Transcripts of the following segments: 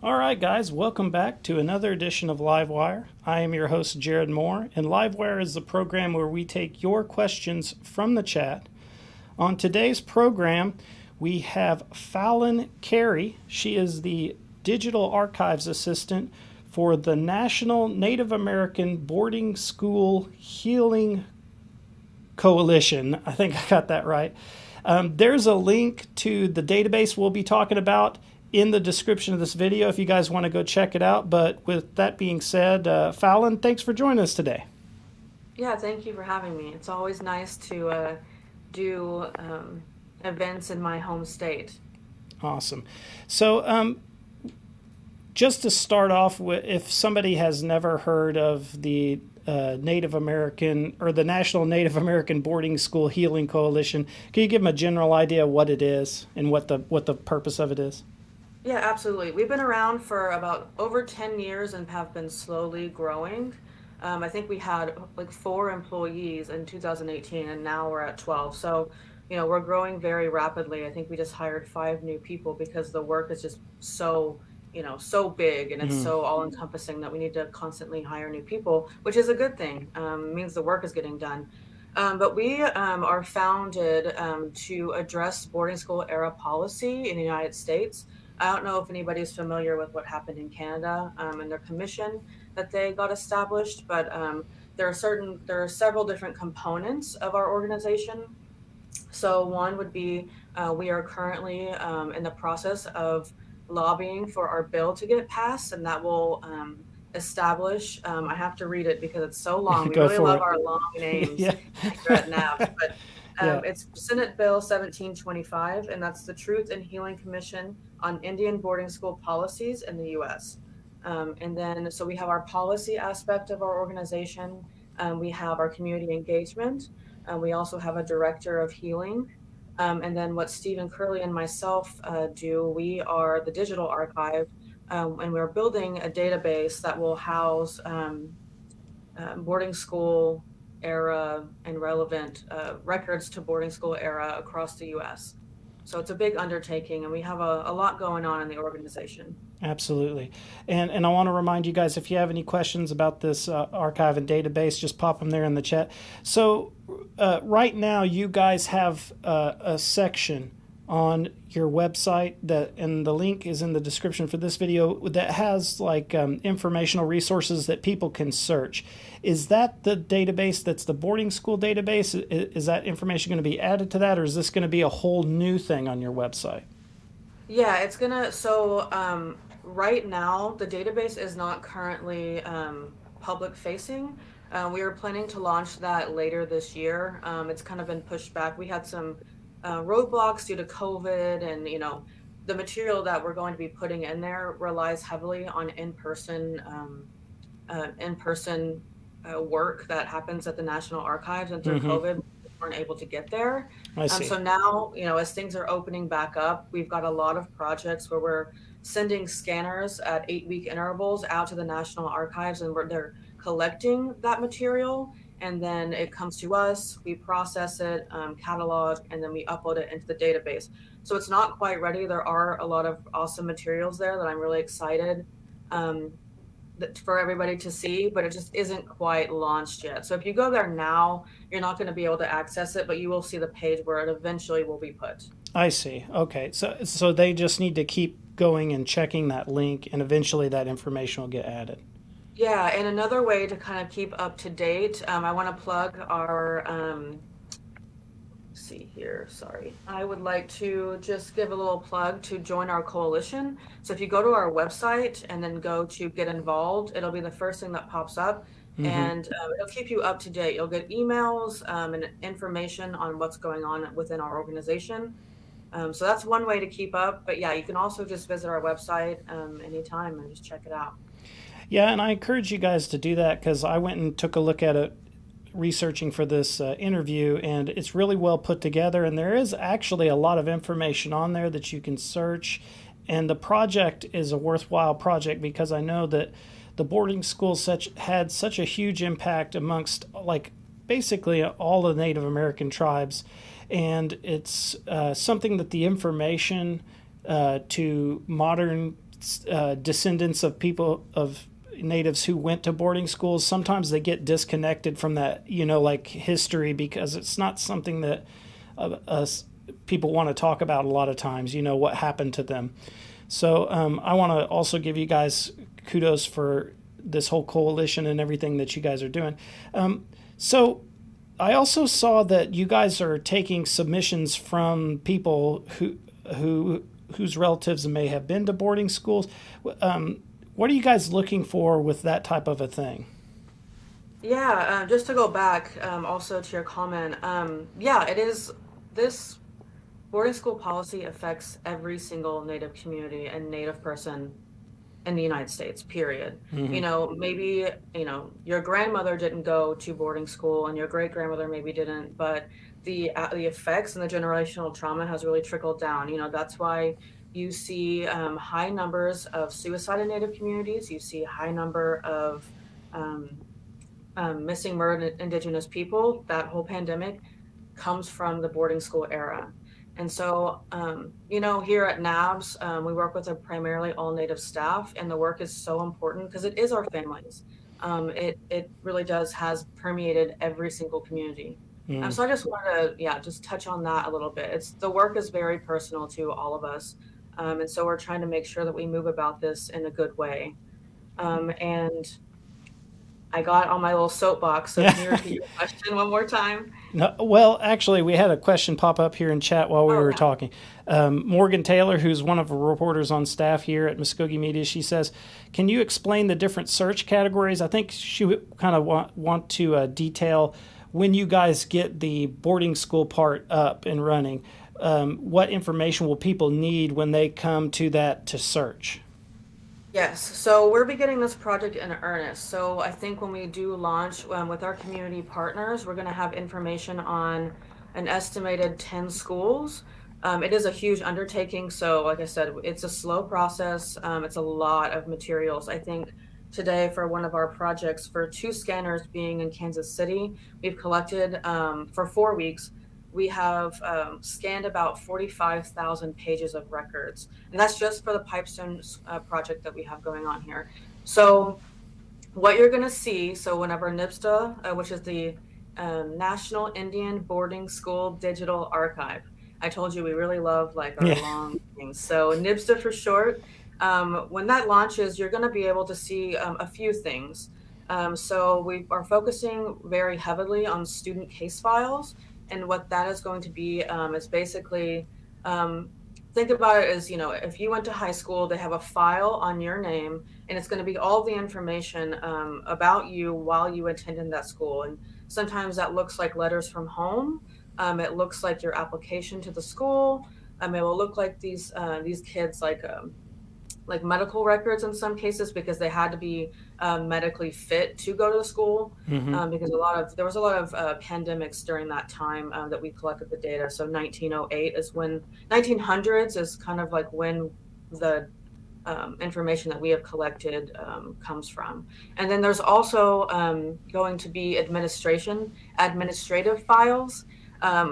All right, guys, welcome back to another edition of Live Wire. I am your host, Jared Moore, and Live Wire is the program where we take your questions from the chat. On today's program, we have Fallon Carey. She is the Digital Archives Assistant for the National Native American Boarding School Healing Coalition. I think I got that right. There's a link to the database we'll be talking about in the description of this video if you guys want to go check it out. But with that being said, Fallon, thanks for joining us today. Yeah, thank you for having me. It's always nice to do events in my home state. Awesome. So just to start off with, if somebody has never heard of the Native American or the National Native American Boarding School Healing Coalition, can you give them a general idea of what it is and what the purpose of it is? Yeah, absolutely. We've been around for about over 10 years and have been slowly growing. I think we had like 4 employees in 2018 and now we're at 12. So, we're growing very rapidly. I think we just hired 5 new people because the work is just so big and it's so all encompassing that we need to constantly hire new people, which is a good thing. It means the work is getting done. But we are founded to address boarding school era policy in the United States. I don't know if anybody's familiar with what happened in Canada and their commission that they got established, but there are several different components of our organization. So one would be we are currently in the process of lobbying for our bill to get passed, and that will establish. I have to read it because it's so long. We really love our long names Yeah. here at NAB, but Yeah. it's Senate Bill 1725, and that's the Truth and Healing Commission on Indian Boarding School Policies in the U.S. And then, so we have our policy aspect of our organization. We have our community engagement. We also have a director of healing. And then what Stephen Curley and myself do, we are the digital archive, and we're building a database that will house boarding school era and relevant records to boarding school era across the U.S. So it's a big undertaking, and we have a lot going on in the organization. Absolutely. And I want to remind you guys, if you have any questions about this archive and database, just pop them there in the chat. So right now you guys have a section on your website and the link is in the description for this video, that has like informational resources that people can search. Is that the database that's the boarding school database? Is that information going to be added to that, or is this going to be a whole new thing on your website? Yeah, right now the database is not currently public facing. We are planning to launch that later this year. It's kind of been pushed back. We had some roadblocks due to COVID, and the material that we're going to be putting in there relies heavily on in-person work that happens at the National Archives, and through COVID, we weren't able to get there. I see. So now, as things are opening back up, we've got a lot of projects where we're sending scanners at 8-week intervals out to the National Archives, and they're collecting that material. And then it comes to us, we process it, catalog, and then we upload it into the database. So it's not quite ready. There are a lot of awesome materials there that I'm really excited for everybody to see, but it just isn't quite launched yet. So if you go there now, you're not going to be able to access it, but you will see the page where it eventually will be put. I see. Okay. So they just need to keep going and checking that link, and eventually that information will get added. Yeah, and another way to kind of keep up to date, I want to plug our, see here, sorry. I would like to just give a little plug to join our coalition. So if you go to our website and then go to get involved, it'll be the first thing that pops up, and it'll keep you up to date. You'll get emails and information on what's going on within our organization. So that's one way to keep up. But yeah, you can also just visit our website anytime and just check it out. Yeah, and I encourage you guys to do that, because I went and took a look at it researching for this interview, and it's really well put together, and there is actually a lot of information on there that you can search, and the project is a worthwhile project because I know that the boarding schools had such a huge impact amongst like basically all the Native American tribes, and it's something that the information to modern descendants of people of natives who went to boarding schools, sometimes they get disconnected from that, like history, because it's not something that people want to talk about a lot of times, what happened to them. So I want to also give you guys kudos for this whole coalition and everything that you guys are doing. So I also saw that you guys are taking submissions from people whose relatives may have been to boarding schools. What are you guys looking for with that type of a thing? Yeah, just to go back also to your comment, it is this boarding school policy affects every single Native community and Native person in the United States, period. Mm-hmm. Maybe, your grandmother didn't go to boarding school and your great grandmother maybe didn't, but the effects and the generational trauma has really trickled down. That's why you see high numbers of suicide in Native communities. You see a high number of missing, murdered Indigenous people. That whole pandemic comes from the boarding school era. And so, here at NABS, we work with a primarily all Native staff, and the work is so important because it is our families. It really has permeated every single community. So I just wanted to, just touch on that a little bit. The work is very personal to all of us. And so we're trying to make sure that we move about this in a good way. And I got on my little soapbox, so can you repeat your question one more time? No, well, actually, we had a question pop up here in chat while we were talking. Morgan Taylor, who's one of the reporters on staff here at Mvskoke Media, she says, can you explain the different search categories? I think she would kind of want to detail when you guys get the boarding school part up and running. What information will people need when they come to that to search? Yes, so we're beginning this project in earnest. So I think when we do launch with our community partners, we're going to have information on an estimated 10 schools. It is a huge undertaking. So like I said, it's a slow process. It's a lot of materials. I think today for one of our projects, for 2 scanners being in Kansas City, we've collected for 4 weeks. We have scanned about 45,000 pages of records. And that's just for the Pipestone project that we have going on here. So what you're going to see, so whenever NIBSTA, which is the National Indian Boarding School Digital Archive, I told you we really love our long things. So NIBSTA for short, when that launches, you're going to be able to see a few things. So we are focusing very heavily on student case files. And what that is going to be is basically, think about it as, if you went to high school, they have a file on your name, and it's going to be all the information about you while you attended that school. And sometimes that looks like letters from home. It looks like your application to the school. It will look like these kids like medical records in some cases, because they had to be medically fit to go to the school. Because there was a lot of pandemics during that time that we collected the data. So 1908 is when 1900s is kind of like when the information that we have collected comes from. And then there's also going to be administrative files.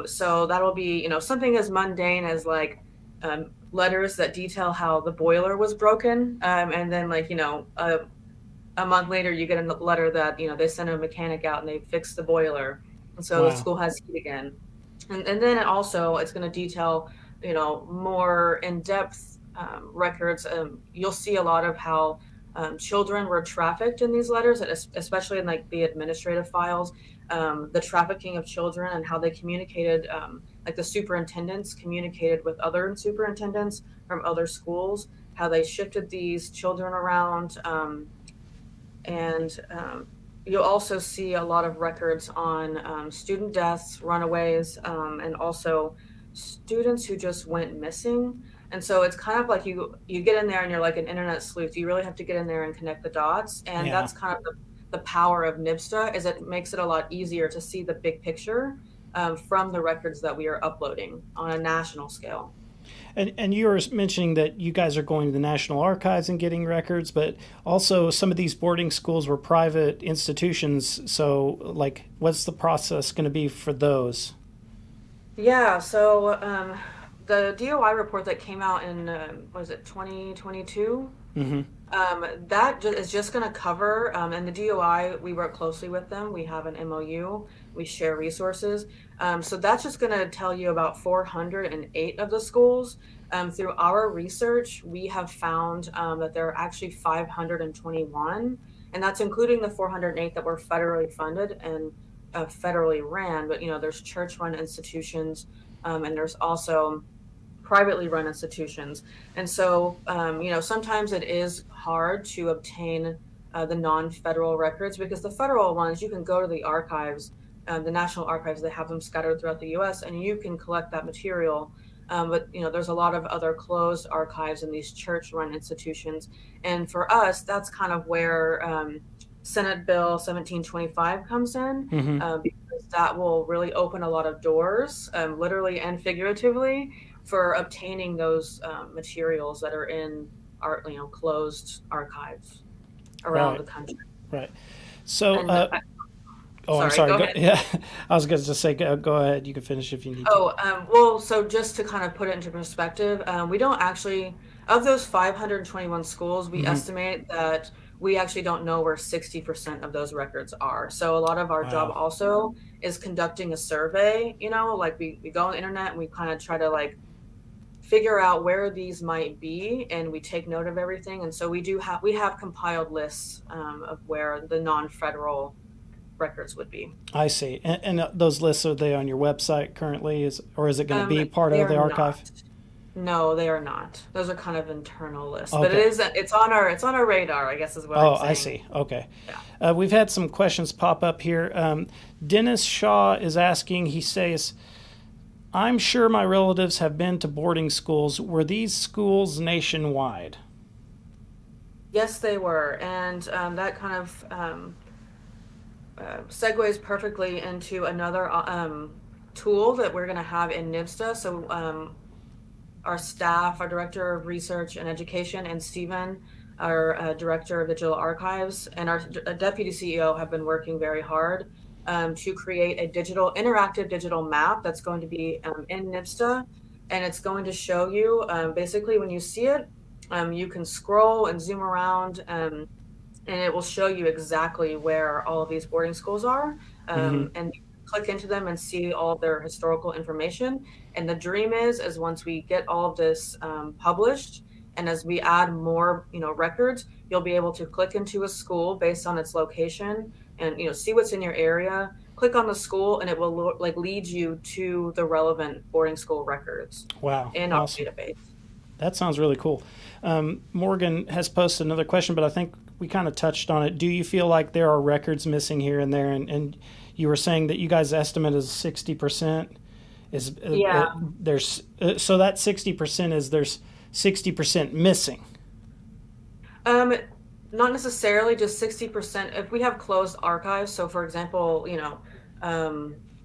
So that'll be something as mundane as letters that detail how the boiler was broken, and then a month later you get a letter that they sent a mechanic out and they fixed the boiler, and so the school has heat again. And then it's going to detail more in-depth records. You'll see a lot of how children were trafficked in these letters, especially in the administrative files, the trafficking of children and how they communicated, the superintendents communicated with other superintendents from other schools, how they shifted these children around. And you'll also see a lot of records on student deaths, runaways, and also students who just went missing. And so it's kind of like you get in there and you're like an internet sleuth. You really have to get in there and connect the dots. And that's kind of the power of NIBSTA, is it makes it a lot easier to see the big picture from the records that we are uploading on a national scale. And you were mentioning that you guys are going to the National Archives and getting records, but also some of these boarding schools were private institutions. So, what's the process going to be for those? Yeah, so the DOI report that came out in, 2022? Mm-hmm. That is just going to cover, and the DOI, we work closely with them. We have an MOU, we share resources. So that's just going to tell you about 408 of the schools. Through our research, we have found that there are actually 521, and that's including the 408 that were federally funded and federally ran. But, there's church-run institutions, and there's also privately run institutions. And so, sometimes it is hard to obtain the non-federal records because the federal ones, you can go to the archives, the National Archives, they have them scattered throughout the US, and you can collect that material. But, there's a lot of other closed archives in these church-run institutions. And for us, that's kind of where Senate Bill 1725 comes in, Mm-hmm. because that will really open a lot of doors, literally and figuratively, for obtaining those materials that are in our closed archives around the country. Right. So, And I'm sorry, sorry. go ahead. Yeah, I was going to just say, go ahead. You can finish if you need to. Well, so just to kind of put it into perspective, we don't actually, of those 521 schools, we Mm-hmm. estimate that we actually don't know where 60% of those records are. So a lot of our job Wow. also is conducting a survey, like we go on the internet and we kind of try to figure out where these might be, and we take note of everything. And so we have compiled lists of where the non-federal records would be. I see. And those lists, are they on your website currently? Or is it going to be part They of the are archive? not. No, they are not. Those are kind of internal lists, but Okay. it's on our radar, I guess is what Oh, I'm saying. I see. Okay. Yeah. We've had some questions pop up here. Dennis Shaw is asking, he says, I'm sure my relatives have been to boarding schools. Were these schools nationwide? Yes, they were, and that kind of segues perfectly into another tool that we're going to have in NIVSTA. So our staff, our Director of Research and Education, and Stephen, our Director of Digital Archives, and our Deputy CEO have been working very hard to create a interactive digital map that's going to be in NIVSTA, and it's going to show you basically when you see it, you can scroll and zoom around, and it will show you exactly where all of these boarding schools are, Mm-hmm. and you click into them and see all of their historical information. And the dream is once we get all of this published, and as we add more, records, you'll be able to click into a school based on its location and, see what's in your area, click on the school, and it will lead you to the relevant boarding school records Wow. in Awesome. our database. That sounds really cool. Morgan has posted another question, but I think we kind of touched on it. Do you feel like there are records missing here and there? And you were saying that you guys estimate is 60%. Yeah. So that 60% is there's 60% missing. Not necessarily just 60%. If we have closed archives, so for example,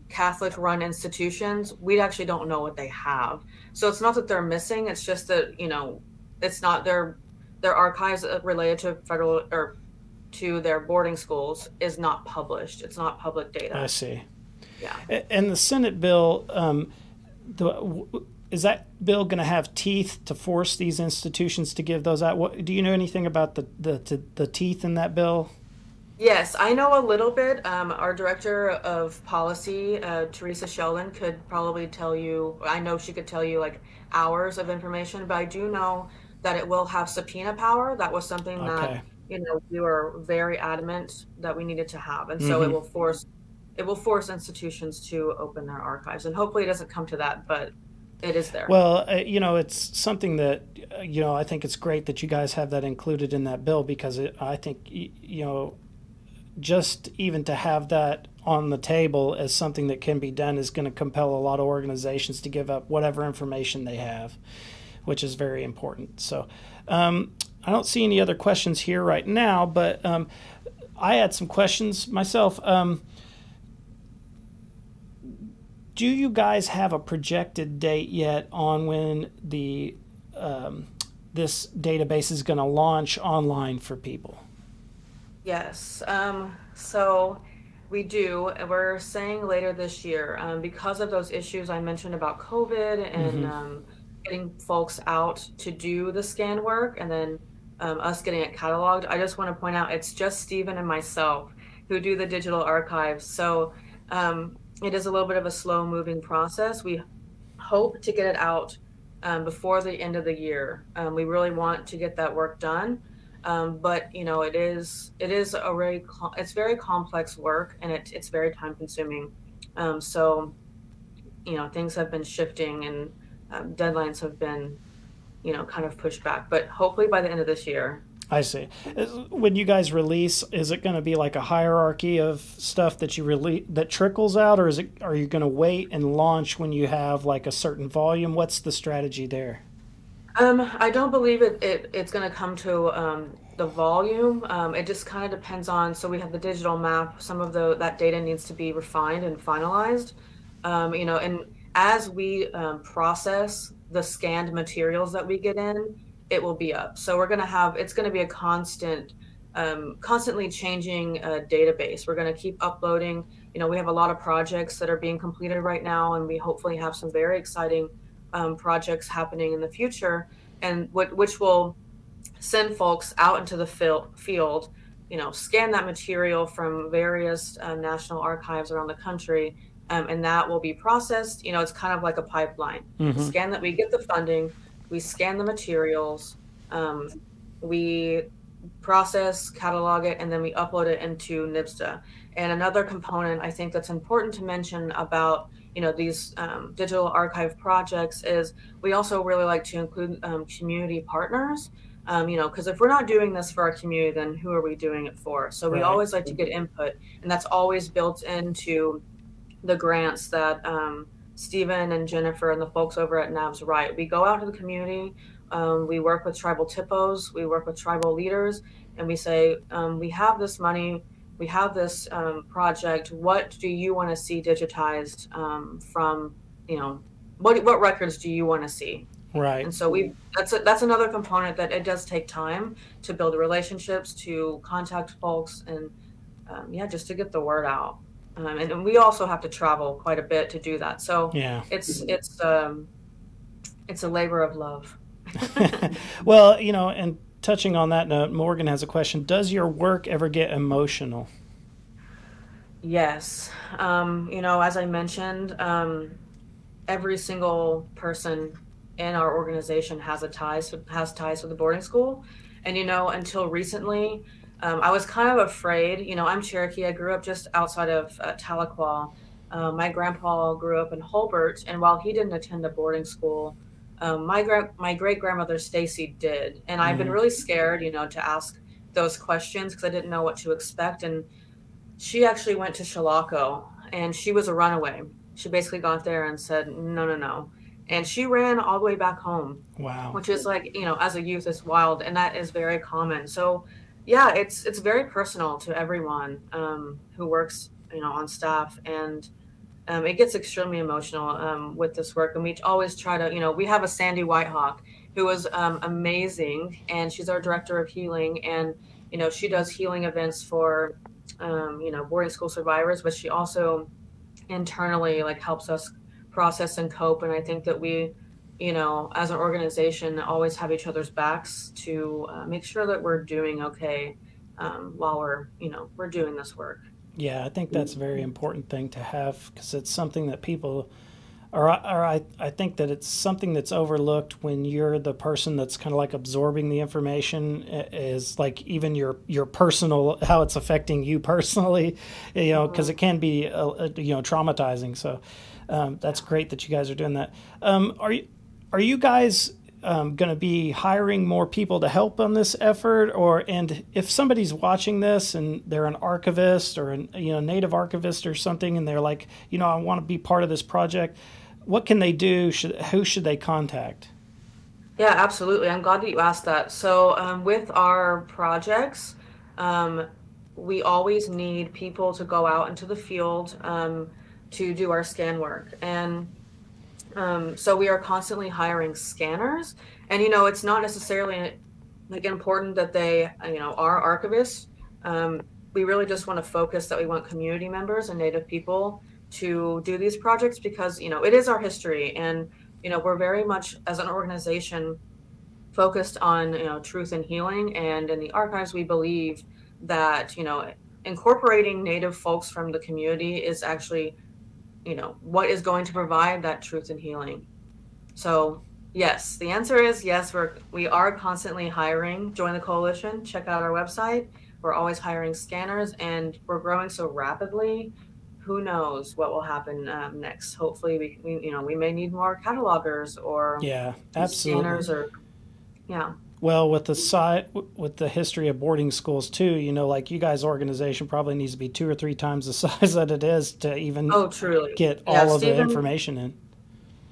Catholic run institutions, we actually don't know what they have. So it's not that they're missing, it's just that, it's not their archives related to federal or to their boarding schools is not published. It's not public data. I see. Yeah. And the Senate bill, is that bill going to have teeth to force these institutions to give those out? Do you know anything about the teeth in that bill? Yes, I know a little bit. Our director of policy, Teresa Sheldon, could probably tell you. I know she could tell you hours of information, but I do know that it will have subpoena power. That was something Okay. that we were very adamant that we needed to have, and so it will force institutions to open their archives, and hopefully it doesn't come to that, but it is there. Well, it's something that, I think it's great that you guys have that included in that bill because I think, just even to have that on the table as something that can be done is going to compel a lot of organizations to give up whatever information they have, which is very important. So I don't see any other questions here right now, but I had some questions myself. Do you guys have a projected date yet on when this database is going to launch online for people? Yes. So we do. We're saying later this year, because of those issues I mentioned about COVID and getting folks out to do the scan work and then us getting it cataloged. I just want to point out it's just Stephen and myself who do the digital archives. So it is a little bit of a slow moving process. We hope to get it out before the end of the year. We really want to get that work done. But it is it's very complex work, and it's very time consuming. So things have been shifting, and deadlines have been kind of pushed back, but hopefully by the end of this year. I see. When you guys release, is it going to be like a hierarchy of stuff that you that trickles out, or are you going to wait and launch when you have like a certain volume? What's the strategy there? I don't believe it's going to come to the volume. It just kind of depends on. So we have the digital map. Some of that data needs to be refined and finalized. And as we process the scanned materials that we get in, it will be up. So it's going to be a constantly changing database. We're going to keep uploading. We have a lot of projects that are being completed right now, and we hopefully have some very exciting projects happening in the future, and which will send folks out into the field, scan that material from various national archives around the country, and that will be processed. It's kind of like a pipeline. Mm-hmm. We get the funding, we scan the materials, we process, catalog it, and then we upload it into NBSTA. And another component I think that's important to mention about these digital archive projects is we also really like to include community partners. Because if we're not doing this for our community, then who are we doing it for? So we always like to get input, and that's always built into the grants that Stephen and Jennifer and the folks over at NAVS write. We go out to the community, we work with tribal TIPOs, we work with tribal leaders, and we say, we have this money, we have this project. What do you want to see digitized from, what records do you want to see? Right. And so that's another component that it does take time to build relationships, to contact folks, and just to get the word out. And we also have to travel quite a bit to do that. So yeah, it's a labor of love. Well, and touching on that note, Morgan has a question. Does your work ever get emotional? Yes. As I mentioned, every single person in our organization has ties with the boarding school. And, until recently, I was kind of afraid. I'm Cherokee. I grew up just outside of Tahlequah. My grandpa grew up in Holbert, and while he didn't attend a boarding school, my great grandmother Stacy did. And I've been really scared, to ask those questions because I didn't know what to expect. And she actually went to Chilocco, and she was a runaway. She basically got there and said, no. And she ran all the way back home. Wow. Which is like, as a youth, is wild. And that is very common. So, yeah, it's very personal to everyone who works, on staff. And it gets extremely emotional with this work. And we always try to, we have a Sandy Whitehawk who was amazing. And she's our director of healing. And, she does healing events for, boarding school survivors. But she also internally, helps us process and cope. And I think that we, as an organization, always have each other's backs to make sure that we're doing okay while we're doing this work. Yeah, I think that's a very important thing to have, because it's something that people, I think that it's something that's overlooked when you're the person that's kind of like absorbing the information, is like even your personal, how it's affecting you personally, because it can be, traumatizing. So that's great that you guys are doing that. Are you guys going to be hiring more people to help on this effort, and if somebody's watching this and they're an archivist or a native archivist or something, and they're like, I want to be part of this project, what can they do? Who should they contact? Yeah, absolutely. I'm glad that you asked that. So with our projects, we always need people to go out into the field to do our scan work. And so we are constantly hiring scanners, and it's not necessarily important that they are archivists. We really just want to focus that we want community members and Native people to do these projects, because it is our history, and we're very much, as an organization, focused on, truth and healing. And in the archives, we believe that, incorporating Native folks from the community is actually, what is going to provide that truth and healing. So yes, the answer is yes. We are constantly hiring. Join the coalition. Check out our website. We're always hiring scanners, and we're growing so rapidly. Who knows what will happen next? Hopefully, we may need more catalogers or Yeah, absolutely. scanners or yeah. Well, with the history of boarding schools too, like you guys' organization probably needs to be 2 or 3 times the size that it is to even Truly. get Yeah, all of the information in.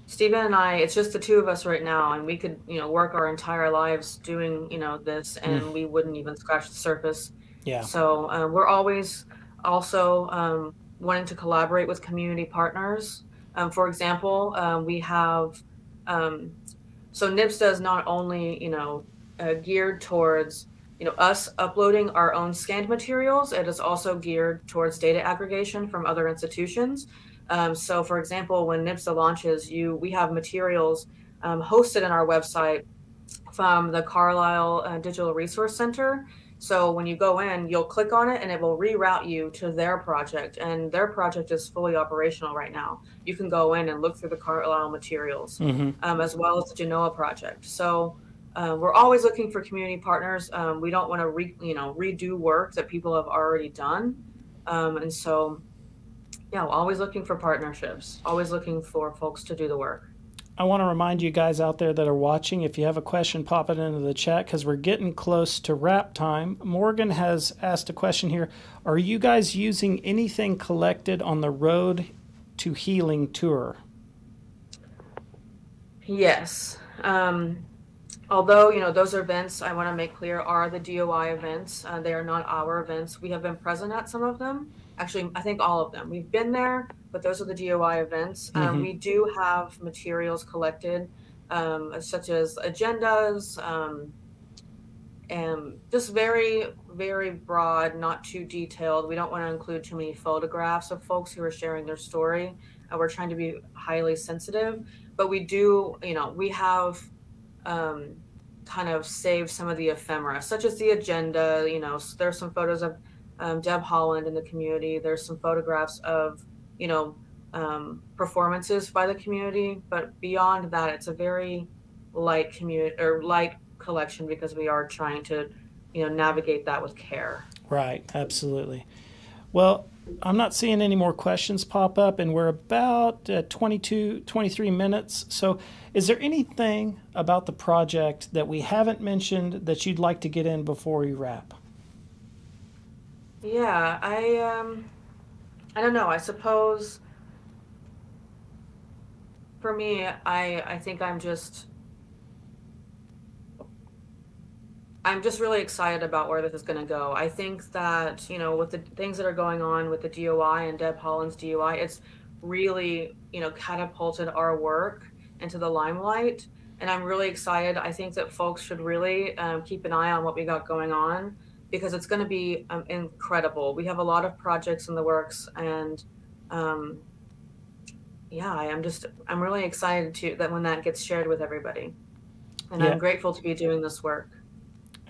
Steven and I, it's just the two of us right now, and we could, work our entire lives doing, this, and we wouldn't even scratch the surface. Yeah. So we're always also wanting to collaborate with community partners. For example, we have, so NIPSDA is not only, geared towards, us uploading our own scanned materials. It is also geared towards data aggregation from other institutions. So, for example, when NIPSDA launches, we have materials hosted in our website from the Carlisle Digital Resource Center. So when you go in, you'll click on it and it will reroute you to their project. And their project is fully operational right now. You can go in and look through the Carlisle materials, as well as the Genoa project. So we're always looking for community partners. We don't want to redo work that people have already done. And so, yeah, we're always looking for partnerships, always looking for folks to do the work. I want to remind you guys out there that are watching, if you have a question, pop it into the chat because we're getting close to wrap time. Morgan has asked a question here. Are you guys using anything collected on the Road to Healing tour? Yes. Although, those events, I want to make clear, are the DOI events. They are not our events. We have been present at some of them. Actually, I think all of them. We've been there, but those are the DOI events. We do have materials collected, such as agendas, and just very, very broad, not too detailed. We don't want to include too many photographs of folks who are sharing their story. We're trying to be highly sensitive, but we do, we have kind of saved some of the ephemera, such as the agenda. There's some photos of Deb Holland in the community. There's some photographs of, performances by the community, but beyond that, it's a very light collection because we are trying to, navigate that with care. Right, absolutely. Well, I'm not seeing any more questions pop up, and we're about 23 minutes. So is there anything about the project that we haven't mentioned that you'd like to get in before we wrap? Yeah, I don't know. I suppose for me, I think I'm just really excited about where this is going to go. I think that, with the things that are going on with the DOI and Deb Holland's DOI, it's really, catapulted our work into the limelight. And I'm really excited. I think that folks should really keep an eye on what we got going on, because it's going to be incredible. We have a lot of projects in the works, and I'm really excited that when that gets shared with everybody. And I'm grateful to be doing this work.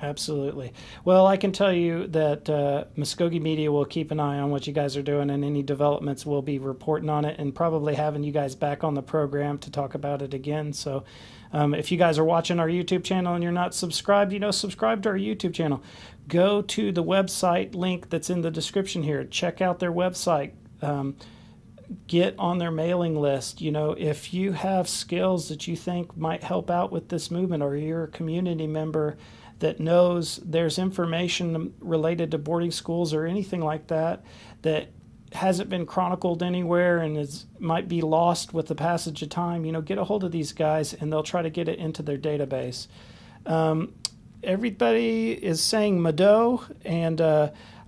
Absolutely. Well, I can tell you that Mvskoke Media will keep an eye on what you guys are doing, and any developments we'll be reporting on it and probably having you guys back on the program to talk about it again. So if you guys are watching our YouTube channel and you're not subscribed, subscribe to our YouTube channel. Go to the website link that's in the description here. Check out their website. Get on their mailing list. If you have skills that you think might help out with this movement, or you're a community member that knows there's information related to boarding schools or anything like that that hasn't been chronicled anywhere and might be lost with the passage of time, get a hold of these guys and they'll try to get it into their database. Everybody is saying Mado, and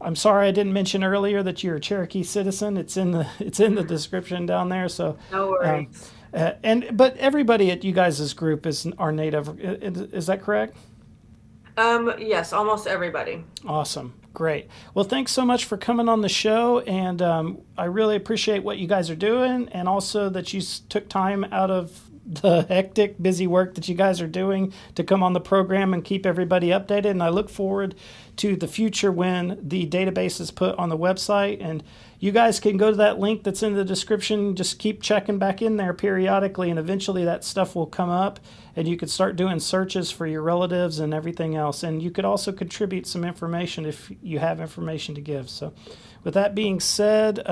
I'm sorry I didn't mention earlier that you're a Cherokee citizen. It's in the description down there. So no worries. But everybody at you guys' group are Native. Is that correct? Yes, almost everybody. Awesome. Great. Well, thanks so much for coming on the show, and I really appreciate what you guys are doing, and also that you took time out of the hectic, busy work that you guys are doing to come on the program and keep everybody updated. And I look forward to the future when the database is put on the website. And you guys can go to that link that's in the description. Just keep checking back in there periodically, and eventually that stuff will come up, and you could start doing searches for your relatives and everything else. And you could also contribute some information if you have information to give. So with that being said,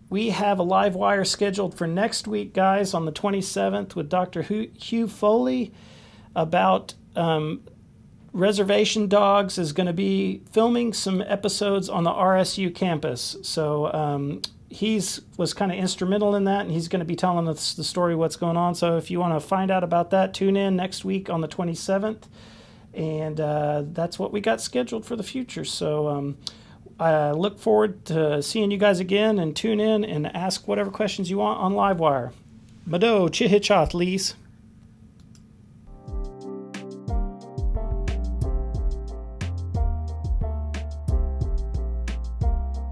we have a live wire scheduled for next week, guys, on the 27th with Dr. Hugh Foley about reservation dogs. Is going to be filming some episodes on the RSU campus. So was kind of instrumental in that, and he's going to be telling us the story, what's going on. So if you want to find out about that, tune in next week on the 27th. And that's what we got scheduled for the future. So I look forward to seeing you guys again, and tune in and ask whatever questions you want on Livewire. Mado, chihichat, Lise.